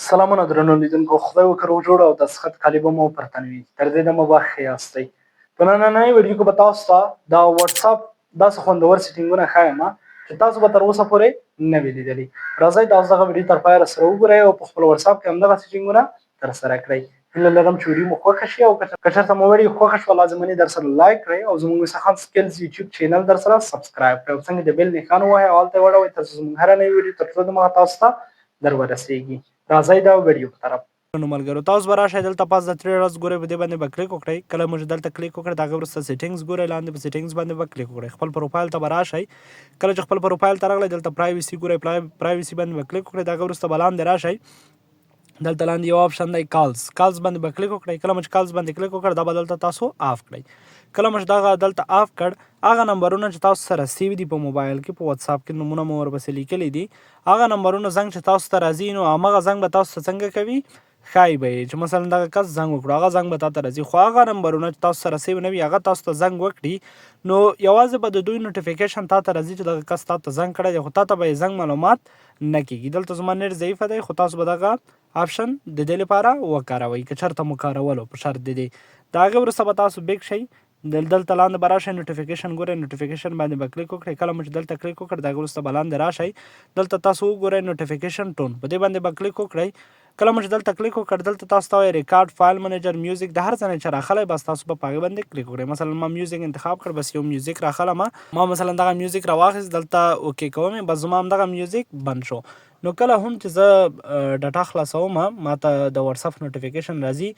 سلامونه درنو لیدونکو، خدای وکړي وجوړ او د سخت کالیبه مو پر تن وي. تر دې دمه به ښه یاستئ. په نننۍ ویډیو کې به تاسو ته د واتساپ داسې خوندور سیټینګونه ښایم چې تاسو به تر اوسه پورې نه وي لیدلي. راځئ تاسو دغه ویډیو تر پایه سره وګورئ او په خپل واتساپ کې همدغه سیټینګونه ترسره کړئ. هیله لرم چې ویډیو مو خوښه شي او که چېرته مو ویډیو خوښه شوه لازمني در سره لایک کړئ او زموږ سخن سکلز یوټیوب چینل در سره سبسکرایب کړئ او څنګه د بیل نښان ووهئ او هلته یې وړوئ تر څو زموږ هره نوې ویډیو تر ټولو دمخه تاسو ته در ورسیږي. راځئ دا ویډیو په طرف. نو ملګرو، تاسو به راشئ دلته پاس د تھری ډاټس ګورئ، په دې باندې به کلیک وکړئ. کله مو چې دلته کلیک وکړئ د هغې وروسته سیټینګز ګورئ، لاندې په سیټینګز باندې به کلیک وکړئ. خپل پروفایل ته به راشئ. کله چې خپل پروفایل ته راغلی دلته پرایوسي ګورئ، پرایوسي باندې به کلیک وکړئ. د هغې وروسته به لاندې راشئ، دلته لاندې یو آپشن دی کالز باندې به کلیک وکړئ. کله مو چې کالز باندې کلیک وکړ دا به دلته تاسو آف کړئ. کله مو چې دغه دلته آف کړ، هغه نمبرونه چې تاسو سره سیو دي په موبایل کې، په واتساپ کې نومونه مو ورپسې لیکلي دي، هغه نمبرونه زنګ چې تاسو ته راځي نو همغه زنګ به تاسو ته څنګه کوي، ښایي به یې چې مثلا دغه کس زنګ وکړو، هغه زنګ به تا ته راځي. خو هغه نمبرونه چې تاسو سره سیو نه وي هغه تاسو ته زنګ وکړي نو یوازې به د دوی نوټیفیکیشن تا ته راځي چې دغه کس تا ته زنګ کړی دی، خو تا ته به یې زنګ معلومات نه کېږي. دلته زما نیټ ضعیفه دی خو تاسو به دغه آپشن د دې لپاره وکاروئ که چېرته مو کارولو په شرط د دې. د هغې وروسته به تاسو بیک شئ، دلته لاندې به راشئ، نوټیفیکیشن ګورئ، نوټیفیکیشن باندې به کلیک وکړئ. کله مو چې دلته کلیک وکړ د هغې وروسته به لاندې راشئ، دلته تاسو وګورئ نوټیفیکیشن ټون، په دې باندې به کلیک وکړئ. کله مو چې دلته کلیک وکړ دلته تاسو ته وایي ریکارډ، فایل منیجر، میوزیک، د هر څه نه چې راخلی بس تاسو به په هغې باندې کلیک وکړئ. مثلا ما میوزیک انتخاب کړ، بس یو میوزیک راخله ما مثلا دغه میوزیک راواخیست، دلته اوکې کوم بس زما همدغه میوزیک بند شو. نو کله هم چې زه ډاټا خلاصوم ما ته د واتساپ نوټیفیکیشن راځي،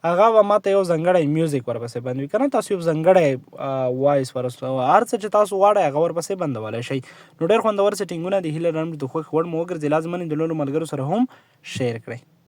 هغه به ما ته یو ځانګړی میوزیک ورپسې بند وي که نه، تاسو یو ځانګړی وایس ورسره هر څه چې تاسو غواړئ هغه ورپسې بندولی شئ. نو ډېر خوندور سیټینګونه دي. هیله لرم چې د خوښې وړ مو وګرځي. لازماً د نورو ملګرو سره هم شیر کړئ.